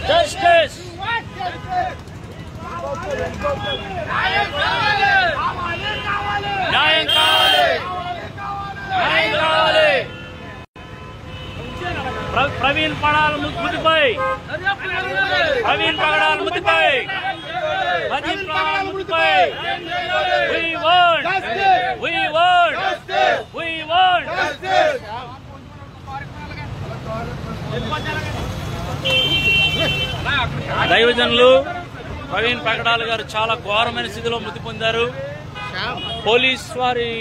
Justice న్యాయం కావాలి, న్యాయం కావాలి. ప్రవీణ్ పగడాల మృతిపై, ప్రవీణ్ పగడాల మృతిపై, ప్రవీణ్ పగడాల మృతిపై we want, we want, we want. దైవజనులు ప్రవీణ్ పగడాల గారు చాలా ఘోరమైన స్థితిలో మృతి పొందారు. పోలీస్ వారి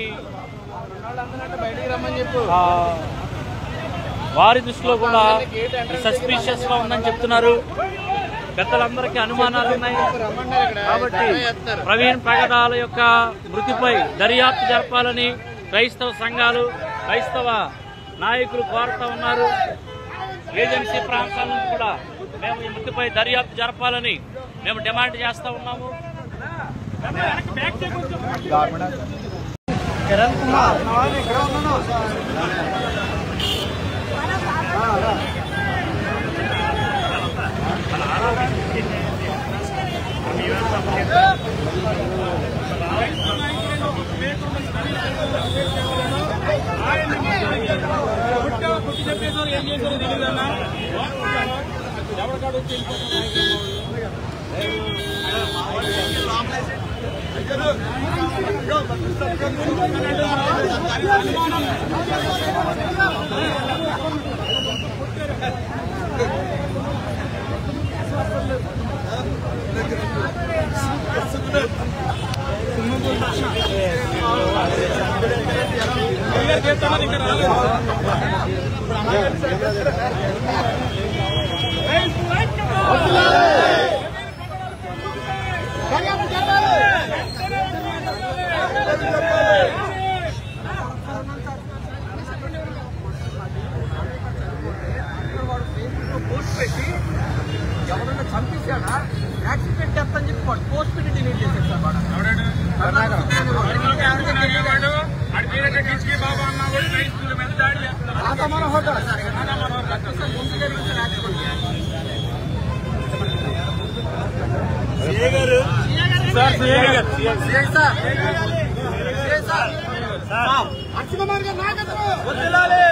దృష్టిలో కూడా సస్పీషియస్ గా ఉందని చెప్తున్నారు. పెద్దలందరికీ అనుమానాలు ఉన్నాయి. కాబట్టి ప్రవీణ్ పగడాల యొక్క మృతిపై దర్యాప్తు జరపాలని క్రైస్తవ సంఘాలు, క్రైస్తవ నాయకులు కోరుతా ఉన్నారు. ఏజెన్సీ ప్రాంతాల నుంచి కూడా మేము ఈ మృతిపై దర్యాప్తు జరపాలని మేము డిమాండ్ చేస్తా ఉన్నాము. కిరణ్ కుమార్ ఎవరన్నా చంపేశాడా యాక్సిడెంట్ డెత్ అని చెప్పి పోస్ట్ పెట్టి డిలీట్ చేశారు అక్షకుమార్ గారి నాయకత్వం వదిలాలి.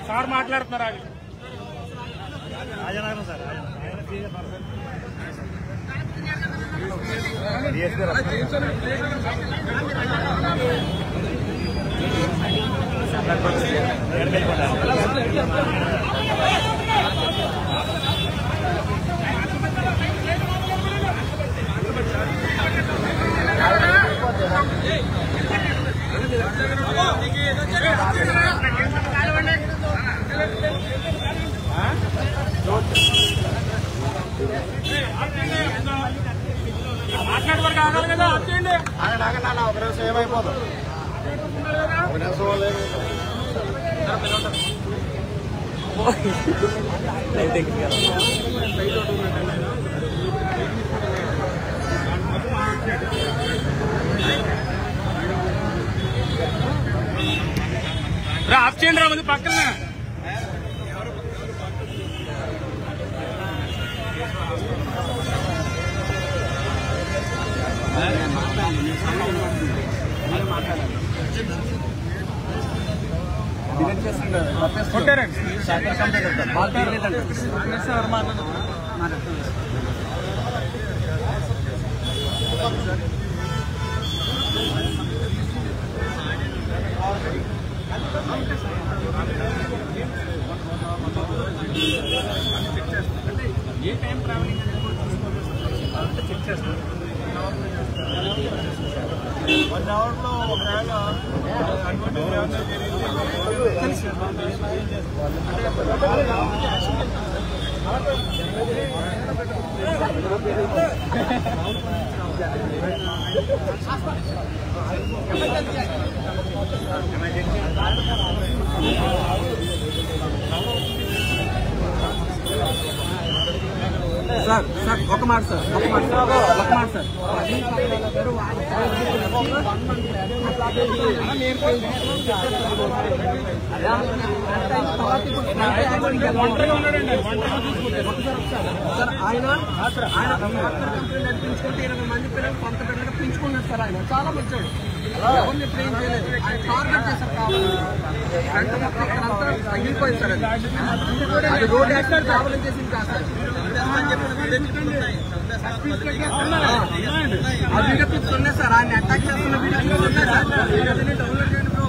సార్ మాట్లాడుతున్నారా? మాట్లాడే వరకు ఆగాలి కదా, వచ్చేయండి. ఆగనా ఒక నిమిషం ఏమైపోదు, ఒక నిమిషం ఆఫ్ చేయండి రా, ముందు పక్కన కొట్టారండి. ఏ టైం ట్రావెలింగ్ అనేది కూడా చూసుకోవాలి, చెక్ చేస్తాను. 1 అవర్లో ఒకవేళ అడ్వాంటేజ్ సార్ సార్ ఒక మాట సార్ సార్ ఆయన నడిపించుకుంటే 20 మంది పిల్లలు కొంత పిల్లలు పెంచుకున్నారు సార్. ఆయన చాలా మంచివాడు, ఎవరిని ఎప్పుడు ఏం చేయలేదు. ఆయన టార్గెట్ చేశారు కావాలి తగ్గిపోయింది సార్. అది రోడ్ యాక్సిడెంట్ కావాలని చేసింది కాదు సార్. ఆ వీడియో క్లిప్స్ ఉన్నాయి సార్. ఆయన అటాక్ చేస్తున్న వీడియో క్లిప్స్ ఉన్నాయి సార్. డౌన్లోడ్ చేయండి బ్రో.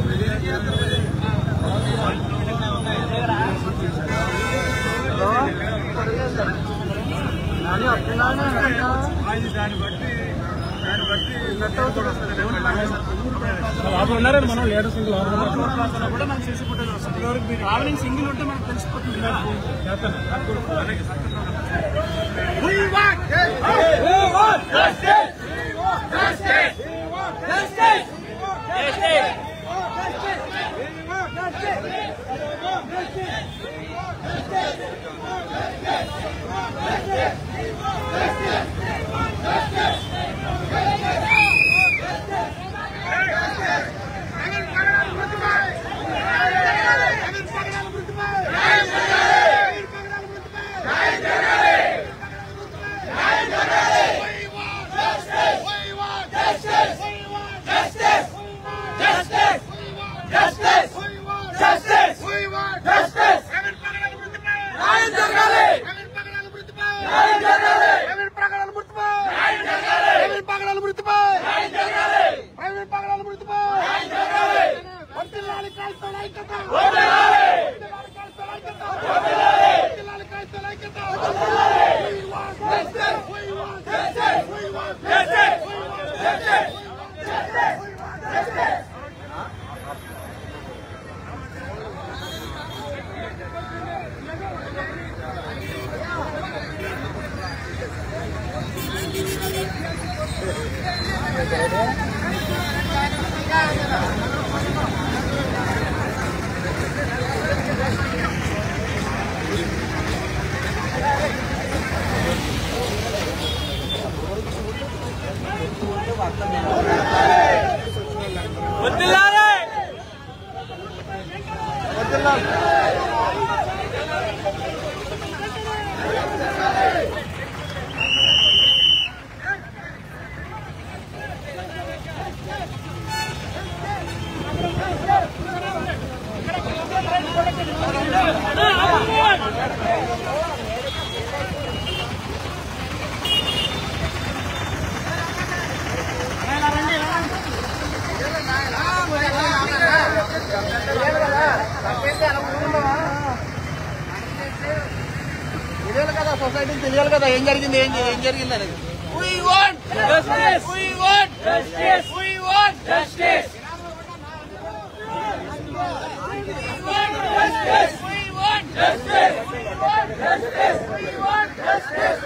ఉన్నారండి మనం లేటర్ సింగిల్ కూడా మనకు సీసీ ఫుటేజ్ వస్తుంది. ట్రావెలింగ్ సింగిల్ ఉంటే మనకు తెలిసిపోతుంది. తెలియాలి కదా, సొసైటీకి తెలియాలి కదా ఏం జరిగింది ఏం జరిగింది అనేది. We want justice. We want justice. We want justice. We want justice. We want justice. We want justice. We want justice.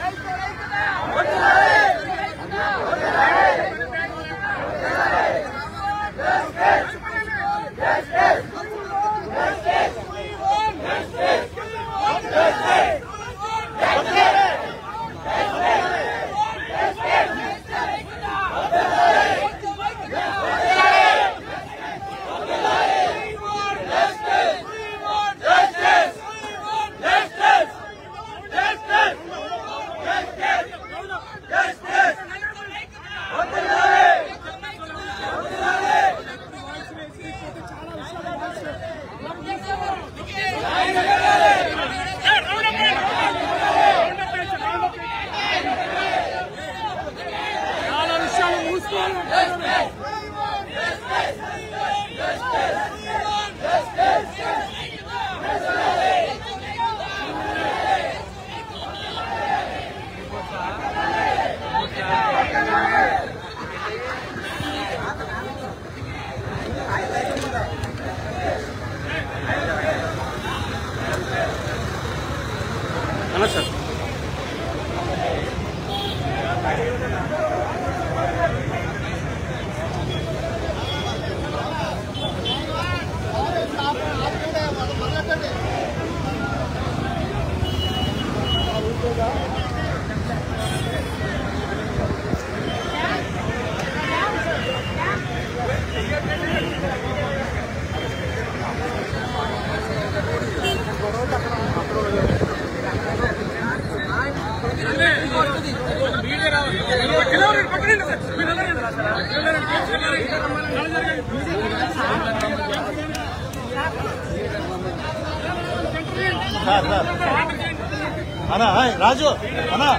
అన్నా రాజు అన్నా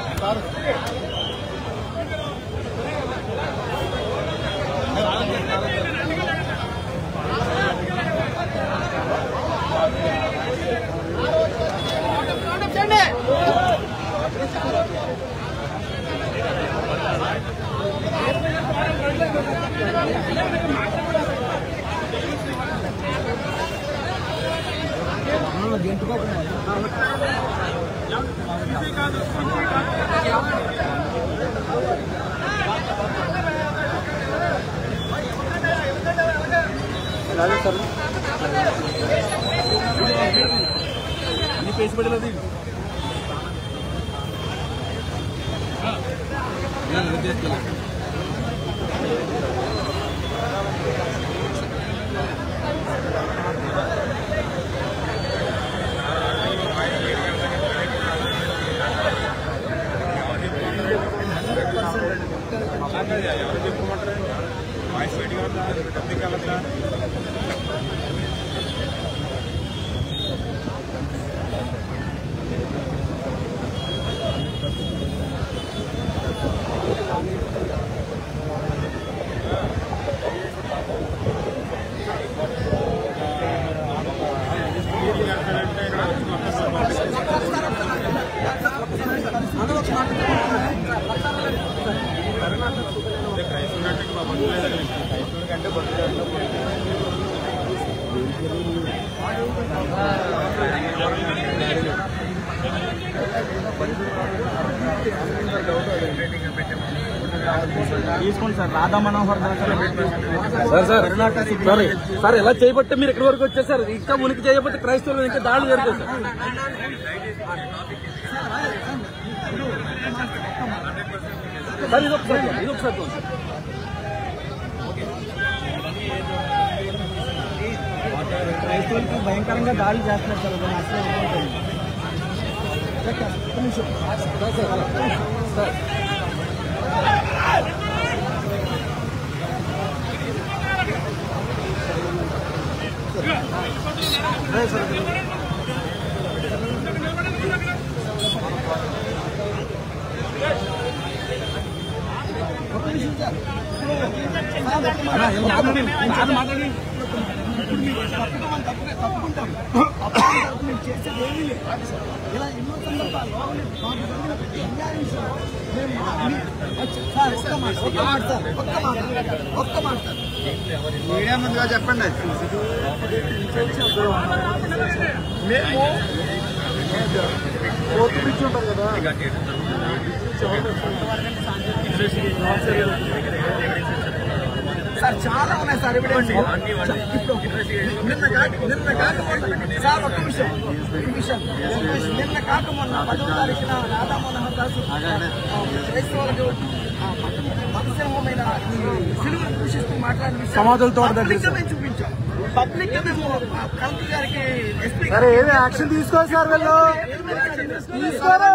తీసుకోండి సార్. రాధా మనోహర్ సార్ ఎలా చేయబట్టే మీరు ఎక్కడి వరకు వచ్చేసారు. ఇంకా ఉనికి చేయబట్టి క్రైస్తవులు ఇంకా దాడులు జరుగుతాయి సార్. ఇదొకసారి క్రైస్తవులకి భయంకరంగా దాడులు చేస్తున్నారు సార్. సార్ మాట్లాడి ఇలా ఎన్నో సందర్భాల్లో ఒక్క మాట మీడియా ముందుగా చెప్పండి. మేము కోర్టు పిచ్చి ఉంటాం కదా, సార్ చాలా ఉన్నాయి సార్ ఎవిడెన్స్. నిన్న సార్ ఒక్క విషయం నిన్న కాక మొన్న 10వ తారీఖున రాధా మనోహర్ దాసు క్రైస్తవులకు మతసింహమైన సిలువను దూషిస్తూ మాట్లాడిన సమాధులతో చూపించాం. పబ్లిక్ మేము కలెక్టర్ గారికి ఎస్పీ ఏమి యాక్షన్ తీసుకోవాలి సార్. వీళ్ళు తీసుకోరా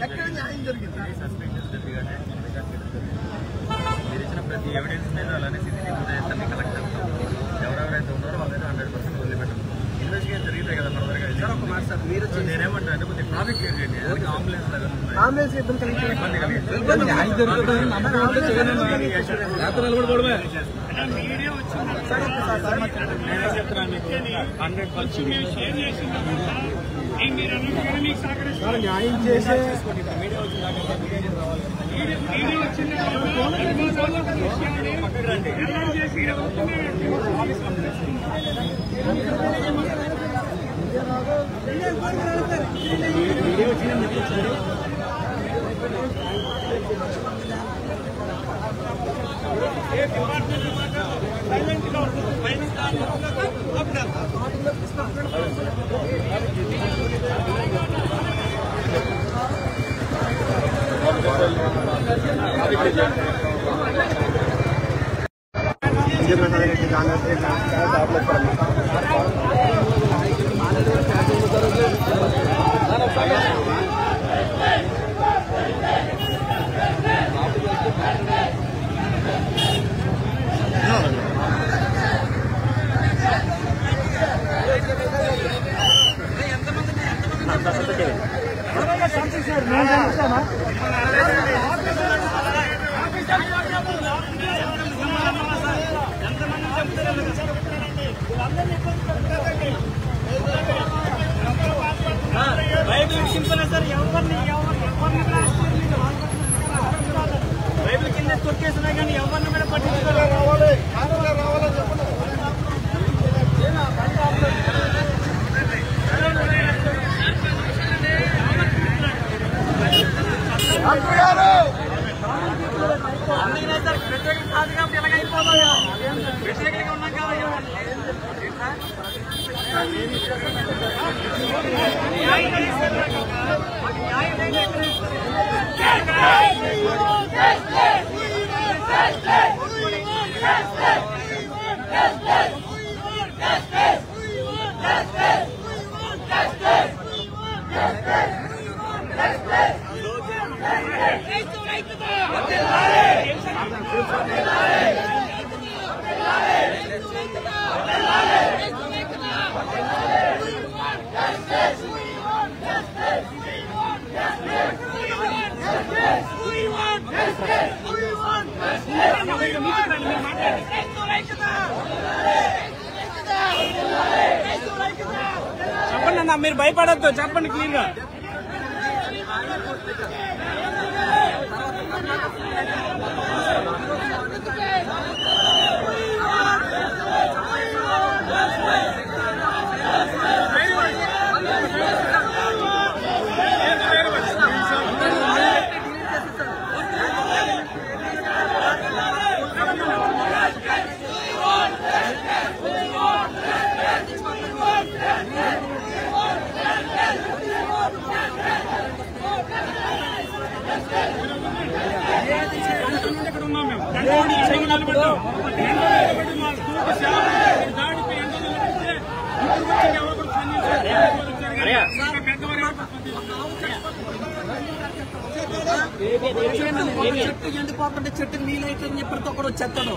ఎక్కడ న్యాయం జరిగింది. మీరు ఇచ్చిన ప్రతి ఎవిడెన్స్ మీద అలానే సీసీటీవీ ఫుటేజ్ అన్ని కలెక్ట్ చేస్తాం. ఎవరెవరైతే ఉన్నారో వాళ్ళైతే 100% వదిలిపెట్టాం. ఇన్వెస్టిగేషన్ జరిగితే కదా ఫర్దర్గా. నేనేమంటా అంటే కొద్దిగా ట్రాఫిక్ క్లియర్ చేయండి. అంబులెన్స్ నిలబడిపోవడమే. న్యాయం చేసే బైబిల్ సింపుల్ సార్. ఎవరిని బైబిల్ కింద తొక్కేసినా కానీ ఎవరిని మీద పట్టించుకోవాలి. అందుకనే సార్ ప్రత్యేక కాదు కాబట్టి ఎలాగైపోవాలి. వ్యతిరేకంగా ఉన్నాం కదా. చెప్పండి అన్న, మీరు భయపడద్దు, చెప్పండి క్లియర్ గా. చెట్టు ఎండిపోతుంటే చెట్టుకు నీళ్ళైతే ప్రతి ఒక్కరు చెత్తడు.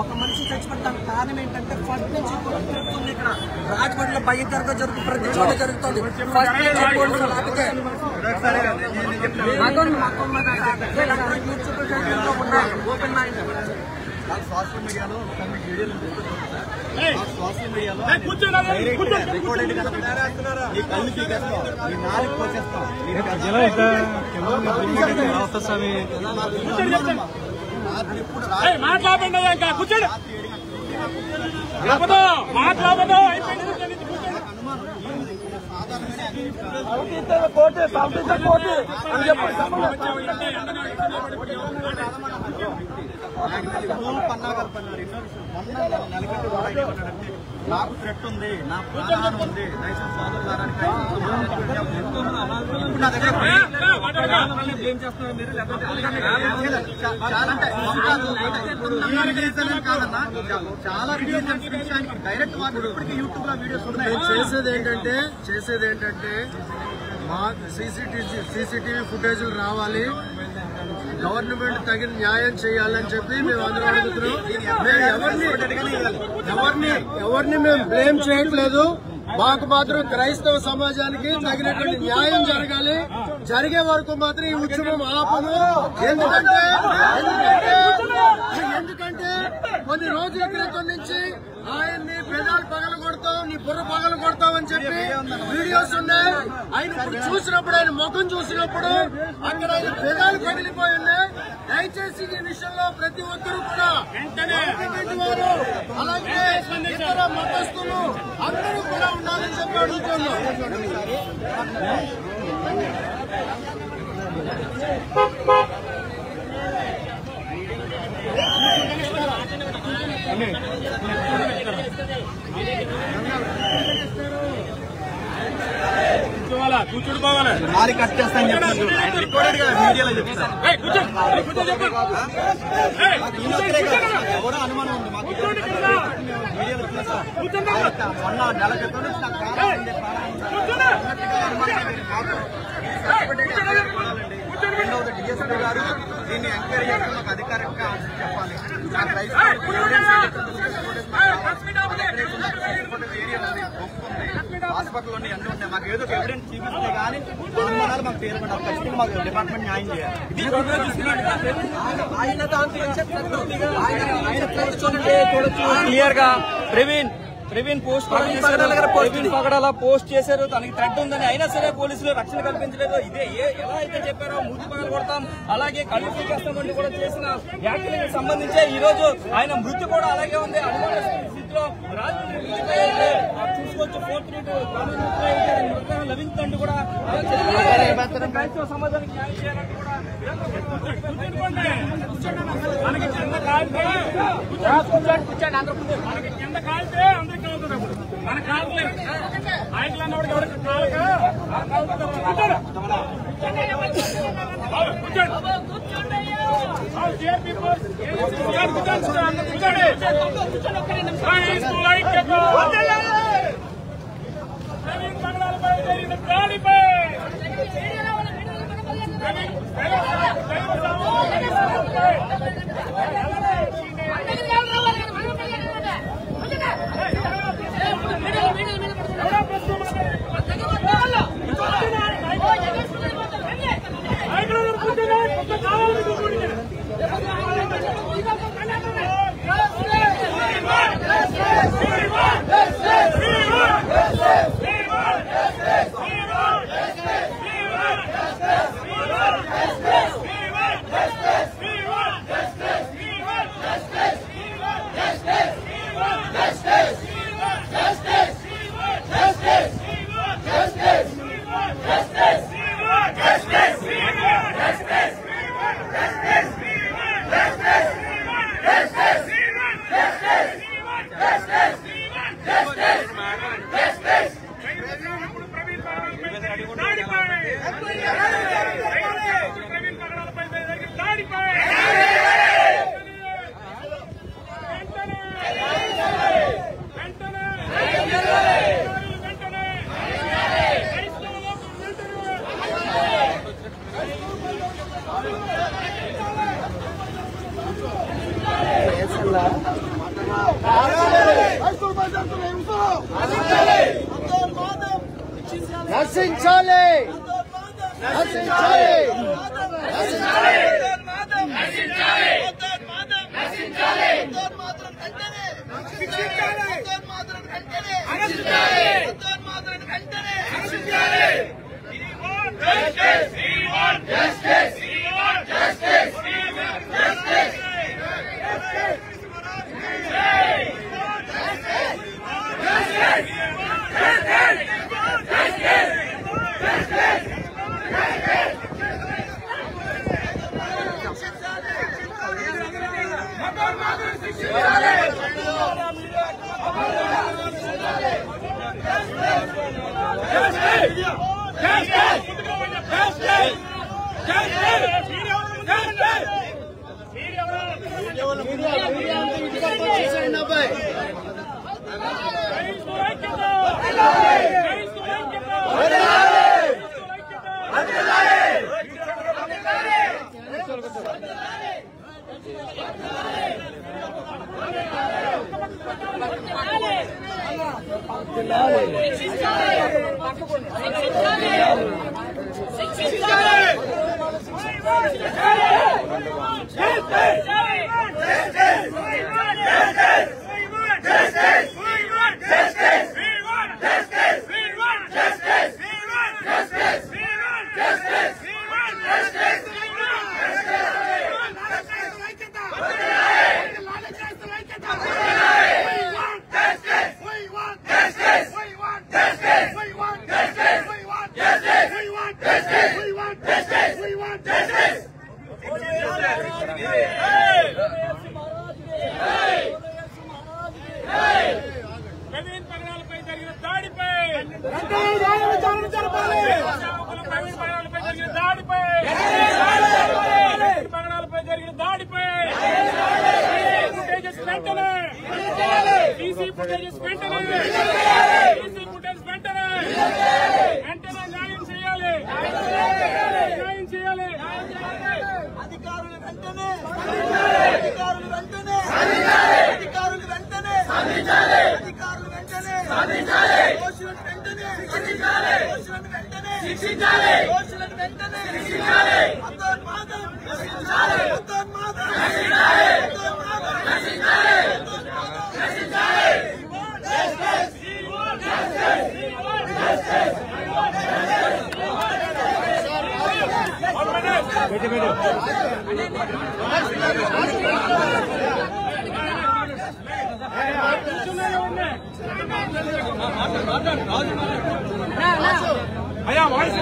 ఒక మనిషి చచ్చిపోతానికి కారణం ఏంటంటే ఫస్ట్ నుంచి ఇక్కడ రాజమండ్రిలో భయంకరంగా జరుగుతుంది, ప్రతి చోట జరుగుతుంది. ఫస్ట్ సోషల్ మీడియాలో రికార్డెడ్ కనుక నీ కళ్ళు పీకేస్తాం, నీ నాలుగు పోసేస్తాం. పన్నాగలుపన్నారు మొన్న నలిగట్టు ఉన్నాడంటే నాకు థ్రెట్ ఉంది, నా ప్రాణాన్ని ఉంది, దయచేసి సోదరులారానికి ఇప్పుడు నా దగ్గర కాదన్నా చాలా రిలీజన్ డైరెక్ట్ వాళ్ళు ఇప్పటికీ యూట్యూబ్ లో వీడియోస్ ఉన్నాయి. చేసేది ఏంటంటే మా సీసీటీవీ ఫుటేజ్లు రావాలి, గవర్నమెంట్ తగిన న్యాయం చేయాలని చెప్పి మేము అందరూ అడుగుతున్నాం. ఎవరిని మేము బ్లేమ్ చేయట్లేదు. మాకు మాత్రం క్రైస్తవ సమాజానికి తగినటువంటి న్యాయం జరగాలి. జరిగే వరకు మాత్రం ఈ ఉద్యమం ఆపము. ఎందుకంటే కొన్ని రోజుల క్రితం నుంచి ఆయన్ని పెదాలు పగలు కొడతాం, నీ బుర్ర పగలు కొడతాం అని చెప్పి వీడియోస్ ఉన్నాయి. ఆయన ఇప్పుడు చూసినప్పుడు, ఆయన ముఖం చూసినప్పుడు అక్కడ ఆయన పెదాలు పగిలిపోయి ఉన్నాయి. దయచేసి ఈ విషయంలో ప్రతి ఒక్కరూ కూడా వారు అలాగే ఇతర మతస్థులు అందరూ కూడా ఉండాలని చెప్పి అడుగుతున్నాం. కూర్చోడుకోవాలి, నాలి కట్ చేస్తాను చెప్పాను. రికార్డెడ్ గా వీడియోలో చెప్తాను. ఎవరో అనుమానం ఉంది మాకు. వీడియోలో చూస్తాను. మొన్న నెల క్రితం నుంచి నాకు ప్రాణం ఉంది, రెండవది డిఎస్పీ గారు దీన్ని ఎంక్వైరీ చేయడం మాకు అధికారికంగా చెప్పాలి. హాస్పిటల్లోనే అన్ని ఉన్నాయి. మాకు మాకు ఏదో ఎవిడెన్స్ చూపిస్తే కానీ అనుమానాలు మాకు తీరకుండా ఖచ్చితంగా మాకు డిపార్ట్మెంట్ న్యాయం చేయాలి. క్లియర్ గా ప్రవీణ్ పగడాల పోస్ట్ చేశారు. తనకి థ్రెడ్ ఉందని అయినా సరే పోలీసులు రక్షణ కల్పించలేదు. ఇదే ఎలా అయితే చెప్పారో మూతి పగలు కొడతాం అలాగే కళ్ళు పీకేస్తామని కూడా చేసిన వ్యాఖ్యలకు సంబంధించి ఈ రోజు ఆయన మృతి కూడా అలాగే ఉంది. అనుమాన స్థితిలో చూసుకోవచ్చు. 432 లభించండి కూడా సమాజానికి న్యాయం చేయాలంటూ కూడా కింద కాలితే అందరికి కాలుతుంది. మన కాలలేదు ఆయనలు అన్నవాడికి ఎవరికి కాలుగా దాడిపై నశించాలి ప్రవీణ్ పగడాలపై జరిగిన దాడిపై ప్రవీణ్ పగడాలపై జరిగిన దాడిపై ఫుటేజెస్ వెంటనే సీసీ ఫుటేజెస్ వెంటనే న్యాయం చేయాలి అధికారులు వెంటనే దోషులను వెంటనే అయ్యా వాయిస్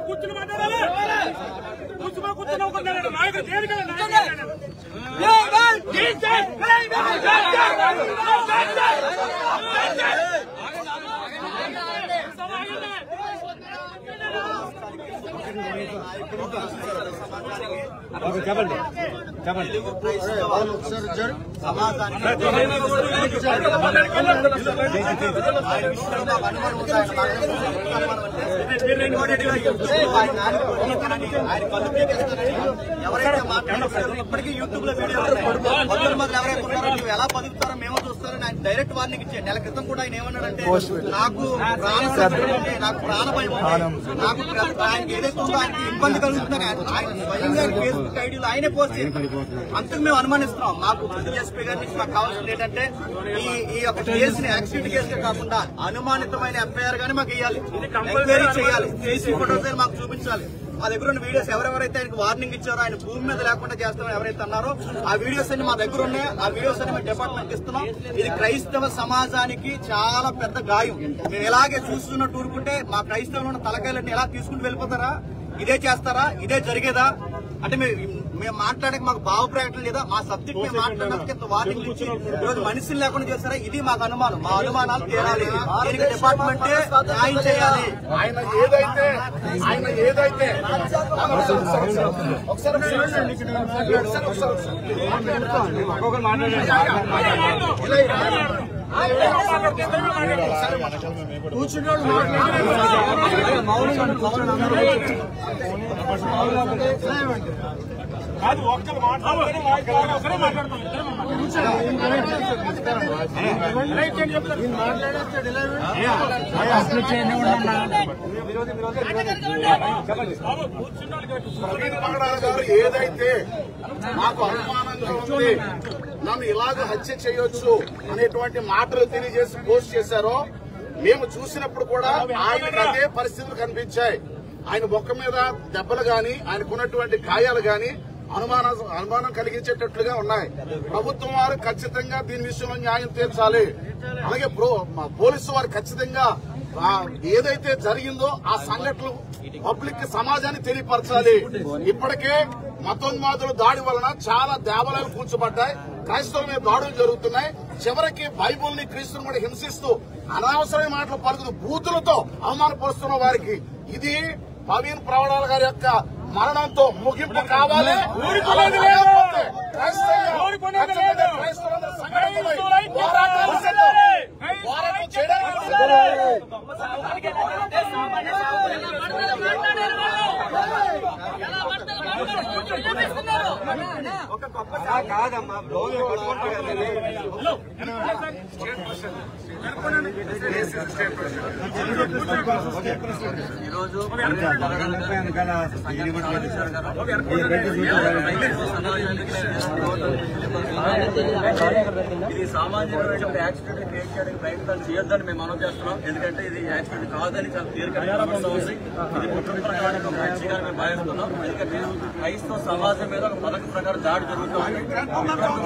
కూర్చుని మాట్లాడాలి కూర్చుని నాయకుడు చెప్పండి ఎవరైతే మాట్లాడారో ఇప్పటికీ యూట్యూబ్ లో వీడియో ఎవరైతే ఉన్నారో నువ్వు ఎలా బతుకుతారో మేము చూస్తారని ఆయన డైరెక్ట్ వార్నింగ్ ఇచ్చే నెల క్రితం కూడా ఆయన ఏమన్నాడంటే నాకు నాకు ప్రాణ భయం నాకు ఆయనకి ఏదైతే ఉందో ఆయనకి ఇబ్బంది కలుగుతుందని ఆయన స్వయంగా ఫేస్బుక్ ఐడీలో ఆయనే పోస్ట్ చేస్తారు. అంతకు మేము అనుమానిస్తున్నాం. మాకు డిఎస్పీ గారి నుంచి మాకు కావాల్సింది ఏంటంటే ఈ యొక్క కేసుని యాక్సిడెంట్ కేసుగా కాకుండా అనుమానితమైన ఎఫ్ఐఆర్ గానీ మాకు ఇవ్వాలి, ఎంక్వైరీ చేయాలి, సీసీ ఫోటోస్ మాకు చూపించాలి. మా దగ్గర ఉన్న వీడియోస్ ఎవరెవరైతే ఆయనకు వార్నింగ్ ఇచ్చారో ఆయన భూమి మీద లేకుండా చేస్తామని ఎవరైతే అన్నారో ఆ వీడియోస్ అన్ని మా దగ్గర ఉన్నాయి. ఆ వీడియోస్ అన్ని మేము డిపార్ట్మెంట్ ఇస్తున్నాం. ఇది క్రైస్తవ సమాజానికి చాలా పెద్ద గాయం. మేము ఇలాగే చూస్తున్నట్టు ఊరుకుంటే మా క్రైస్తవులు ఉన్న తలకాయలన్నీ ఎలా తీసుకుంటూ వెళ్ళిపోతారా? ఇదే చేస్తారా? ఇదే జరిగేదా? అంటే మేము మాట్లాడక మాకు భావ ప్రకటన లేదా? మా సబ్జెక్ట్ మేము మాట్లాడడానికి ఇంత వార్నింగ్ ఇచ్చి ఈరోజు మనుషులు లేకుండా చేస్తారా? ఇది మాకు అనుమానం. మా అనుమానాలు తీరాలి. దీనికి డిపార్ట్మెంటే న్యాయం చేయాలి. ఆయన ఏదైతే కాదు ఒక్కరు మాట్లాడాలి ఒకరే మాట్లాడతాం ఏదైతే మాకు అనుమానంగా ఉంది, నన్ను ఇలాగ హత్య చేయొచ్చు అనేటువంటి మాటలు తెలియజేసి పోస్ట్ చేశారో మేము చూసినప్పుడు కూడా ఆయనకు అదే పరిస్థితులు కనిపించాయి. ఆయన మొక్క మీద దెబ్బలు గాని ఆయనకున్నటువంటి గాయాలు గాని అనుమానం కలిగించేటట్లుగా ఉన్నాయి. ప్రభుత్వం వారు ఖచ్చితంగా దీని విషయంలో న్యాయం తీర్చాలి. అలాగే పోలీసు వారు ఖచ్చితంగా ఏదైతే జరిగిందో ఆ సంఘటనలు పబ్లిక్ సమాజాన్ని తెలియపరచాలి. ఇప్పటికే మతోన్మాదుల దాడి వలన చాలా దేవాలయాలు కూల్చబడ్డాయి, క్రైస్తవుల మీద దాడులు జరుగుతున్నాయి. చివరికి బైబుల్ ని క్రీస్తుని కూడా హింసిస్తూ అనవసరమైన మాటలు పలుకుతూ బూతులతో అవమానపరుస్తున్న వారికి ఇది ప్రవీణ్ ప్రవడాల గారి యొక్క మరణంతో ముగింపు కావాలి. కాదమ్మా ఈరోజు ఇది సామాన్యమైన యాక్సిడెంట్ క్రియేట్ చేయడానికి ప్రయత్నాలు చేయొద్దని మేము మనం చేస్తున్నాం. ఎందుకంటే ఇది యాక్సిడెంట్ కాదని చాలా క్లియర్ గా ఉంది. ఇది కుటుంబ ప్రకారం మంచిగా మేము భావిస్తున్నాం. ఎందుకంటే క్రైస్తవ సమాజం మీద ఒక పథకం ప్రకారం దాడి జరుగుతుంది.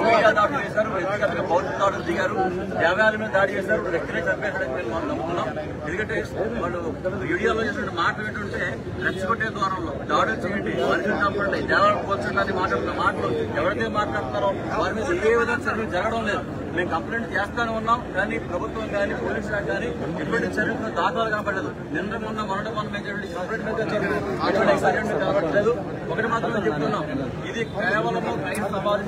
మీడియా దాడి చేశారు, వ్యక్తిగతంగా బౌద్ధ దాడులు దిగారు, దేవాలయాల మీద దాడి చేశారు, వ్యక్తినే చంపేశారని మేము మనం నమ్ముతున్నాం. ఎందుకంటే వాళ్ళు వీడియోలో చేసిన మాటలు ఏంటంటే రెచ్చగొట్టే ద్వారంలో దాడులు చేయండి, మనుషులు చంపండి, దేవాలయం పోల్చడానికి మాట్లాడుతున్న మాటలు ఎవరైతే మాట్లాడుతున్నారో వారి మీద ఏ విధంగా చర్యలు జరగడం లేదు. మేము కంప్లైంట్ చేస్తానే ఉన్నాం, కానీ ప్రభుత్వం కానీ పోలీసు శాఖ కానీ ఎటువంటి చర్యలు దాఖలు కనపడలేదు. నిన్న మొన్న మేము కంప్లైంట్ మీద ఎటువంటి చర్యలు కనపడలేదు. ఒకటి మాత్రం చెప్తున్నాం, ఇది కేవలం క్రైస్తవ సమాజం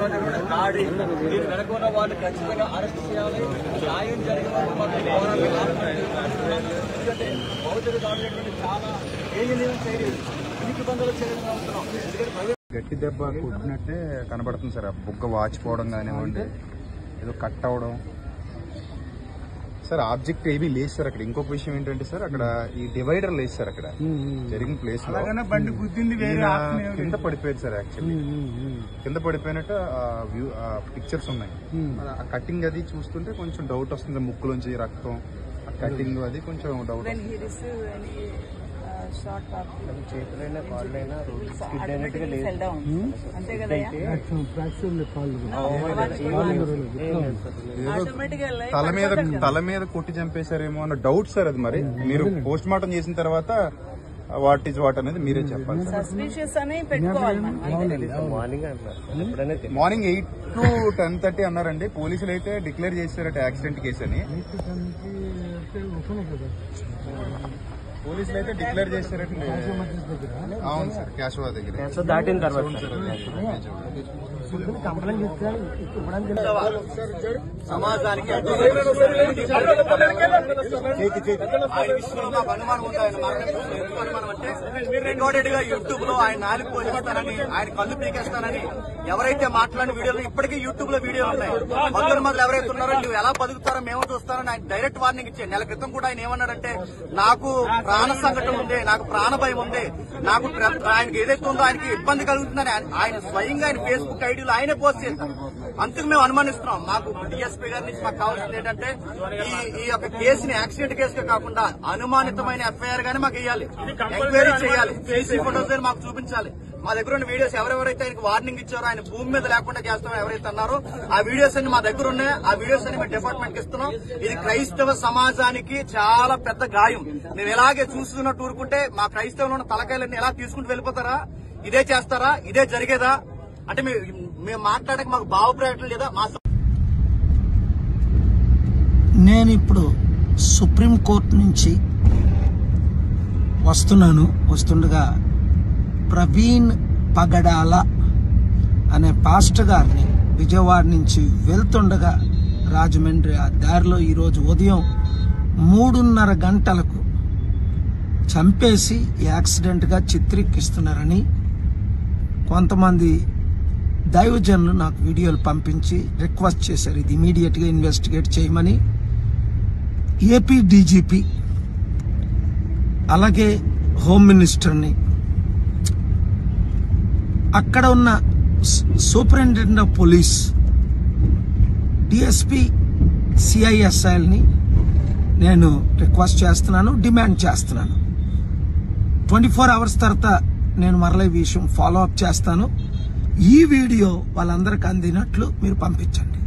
దాడి. దీని వెనక ఉన్న వాళ్ళు ఖచ్చితంగా అరెస్ట్ చేయాలి. న్యాయం జరిగిన ఎందుకంటే భౌతిక దాడి చాలా ఏ నిర్ణయం చేయలేదు, ఇబ్బందులు చేయడం అవసరం. ఎందుకంటే గట్టి దెబ్బ కొట్టినట్టే కనబడుతుంది సార్. ఆ బుగ్గ వాచిపోవడం కానివ్వండి, ఏదో కట్ అవడం సార్. ఆబ్జెక్ట్ ఏమీ లేదు సార్ అక్కడ. ఇంకొక విషయం ఏంటంటే సార్, అక్కడ ఈ డివైడర్ లేదు సార్. అక్కడ జరిగిన ప్లేస్ లో కింద పడిపోయేది సార్. యాక్చువల్లీ కింద పడిపోయినట్టు పిక్చర్స్ ఉన్నాయి. ఆ కటింగ్ అది చూస్తుంటే కొంచెం డౌట్ వస్తుంది. ముక్కులోంచి రక్తం, ఆ కటింగ్ అది కొంచెం డౌట్. చేతులైనా కాళ్ళైనా స్కిడ్ అయినట్టుగా లేదు. అంతే కదా. తల మీద కొట్టి చంపేశారేమో అన్న డౌట్ సార్. అది మరి మీరు పోస్ట్ మార్టం చేసిన తర్వాత వాట్ ఈజ్ వాట్ అనేది మీరే చెప్పాలి. మార్నింగ్ 8 to 10:30 అన్నారండి. పోలీసులు అయితే డిక్లేర్ చేశారట యాక్సిడెంట్ కేసు అని. పోలీసులు అయితే డిక్లేర్ చేశారంటే అవును సార్. క్యాష్ దగ్గర దాటిన తర్వాత సమాజానికి అనుమానం ఉంది. అనుమానం అంటే రికార్డెడ్ గా యూట్యూబ్ లో ఆయన నాలుగు పోషిస్తానని, ఆయన కళ్ళు పీకేస్తానని ఎవరైతే మాట్లాడిన వీడియోలు ఇప్పటికీ యూట్యూబ్ లో వీడియోలు ఉన్నాయి. మొదలు మొదలు ఎవరైతే ఉన్నారో నువ్వు ఎలా బతుకుతారో మేము చూస్తారని ఆయన డైరెక్ట్ వార్నింగ్ ఇచ్చే. నెల క్రితం కూడా ఆయన ఏమన్నాడంటే, నాకు ప్రాణ సంకటం ఉంది, నాకు ప్రాణ భయం ఉంది, నాకు ఆయనకి ఏదైతే ఉందో ఆయనకి ఇబ్బంది కలుగుతుందని ఆయన స్వయంగా ఆయన ఫేస్బుక్ ఐడీలో ఆయనే పోస్ట్ చేశారు. అందుకు మేము అనుమానిస్తున్నాం. మాకు డిఎస్పీ గారి నుంచి మాకు కావాల్సింది ఏంటంటే, ఈ యొక్క కేసుని యాక్సిడెంట్ కేసుగా కాకుండా అనుమానితమైన ఎఫ్ఐఆర్ గానీ మాకు వేయాలి, ఎంక్వైరీ చేయాలి, సీసీ ఫోటోస్ మాకు చూపించాలి. మా దగ్గర ఉన్న వీడియోస్ ఎవరెవరైతే ఆయనకు వార్నింగ్ ఇచ్చారో, ఆయన భూమి మీద లేకుండా చేస్తామో ఎవరైతే అన్నారో ఆ వీడియోస్ అన్ని మా దగ్గర ఉన్నాయి. ఆ వీడియోస్ అన్ని మేము డిపార్ట్మెంట్ కి ఇస్తున్నాం. ఇది క్రైస్తవ సమాజానికి చాలా పెద్ద గాయం. మేము ఇలాగే చూస్తున్నట్టు ఊరుకుంటే మా క్రైస్తవులు ఉన్న తలకాయలన్నీ ఎలా తీసుకుంటూ వెళ్ళిపోతారా? ఇదే చేస్తారా? ఇదే జరిగేదా? అంటే మేము మాట్లాడక మాకు భావప్రకటన లేదా? నేను ఇప్పుడు సుప్రీంకోర్టు నుంచి వస్తుండగా ప్రవీణ్ పగడాల అనే పాస్టర్ గారిని విజయవాడ నుంచి వెళ్తుండగా రాజమండ్రి ఆ దారిలో ఈరోజు ఉదయం 3:30 గంటలకు చంపేసి యాక్సిడెంట్గా చిత్రీకరిస్తున్నారని కొంతమంది దైవజనులు నాకు వీడియోలు పంపించి రిక్వెస్ట్ చేశారు. ఇది ఇమీడియట్గా ఇన్వెస్టిగేట్ చేయమని. ఏపీ డీజీపీ అలాగే హోమ్ మినిస్టర్ని, అక్కడ ఉన్న సూపరింటెండెంట్ ఆఫ్ పోలీస్, డిఎస్పీ, సిఐఎస్ఐల్ని నేను రిక్వెస్ట్ చేస్తున్నాను, డిమాండ్ చేస్తున్నాను. 24 hours తర్వాత నేను మరలా ఈ విషయం ఫాలో అప్ చేస్తాను. ఈ వీడియో వాళ్ళందరికీ అందినట్లు మీరు పంపించండి.